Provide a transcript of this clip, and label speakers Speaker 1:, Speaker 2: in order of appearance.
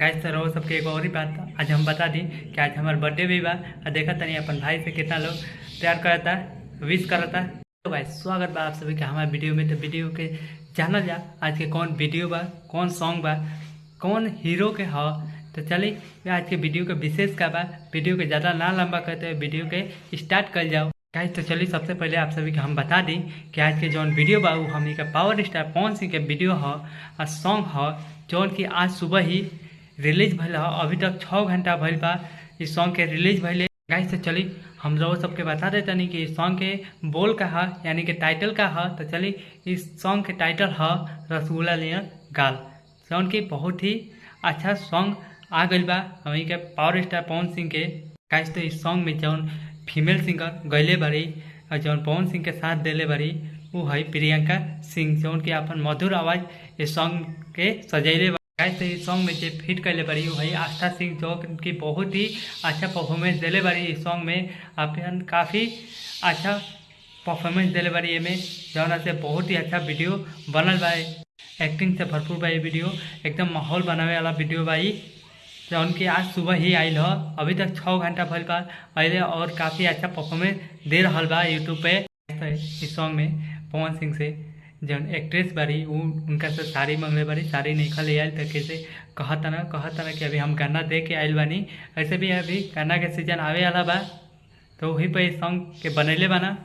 Speaker 1: Guys तो रहो सबके एक और ही बात आज हम बता दी कि आज हमारा बर्थडे भी बा। और देखा तनी अपन भाई से कितना लोग प्यार करता विश करता। तो भाई स्वागत बा आप सभी का हमारे वीडियो में। तो वीडियो के जानल जा आज के कौन वीडियो बा, कौन सॉन्ग बा, कौन हीरो के ह। तो चलिए आज के वीडियो के विशेष का बा। वीडियो के ज़्यादा ना लंबा करते हुए वीडियो के स्टार्ट कर जाओ। गाइस तो चलिए सबसे पहले आप सभी को हम बता दी कि आज के जौन वीडियो बा वो हमनी का पावर स्टार पवन सिंह के वीडियो ह और सॉन्ग ह जौन की आज सुबह ही रिलीज भइल ह। अभी तक 6 घंटा भइल बा इस सॉन्ग के रिलीज भइले। गाइस तो चली हम लोग सबके बता देते नहीं कि इस सॉन्ग के बोल का ह यानी कि टाइटल का ह। तो चली इस सॉन्ग के टाइटल ह रसगुल्ला लिया गाल। जौन की बहुत ही अच्छा सॉन्ग आ गइल बा हमी के पावर स्टार पवन सिंह के। गाइस तो इस सॉन्ग में जौन फीमेल सिंगर गैले बारी और जौन पवन सिंह के साथ देले बारी वो है प्रियंका सिंह, जौन की अपन मधुर आवाज इस सॉन्ग के सजैले। गाइस तो इस सॉन्ग में जो फिट करले बारी वो है आस्था सिंह, जो की बहुत ही अच्छा परफॉर्मेंस देले बारी इस सॉन्ग में। अपन काफ़ी अच्छा परफॉर्मेंस देले बारी एमे, जौन से बहुत ही अच्छा वीडियो बनल बा। एक्टिंग से भरपूर बा ये वीडियो, एकदम माहौल बनावे वाला वीडियो बा। जौन की आज सुबह ही आयल ह, अभी तक 6 घंटा भइल बा अइले और काफ़ी अच्छा परफॉर्मेंस दे रहल बा यूट्यूब पे। इस सॉन्ग में पवन सिंह से जौन एक्ट्रेस बारी वो उनका से साड़ी मंगले बारी, साड़ी नहीं खा ले आयल। तो कैसे कहता ना कि अभी हम गाना दे के आयल बानी। ऐसे भी अभी गाना के सीजन आवे वाला बा तो वही पे इस सॉन्ग के बनैले बाना।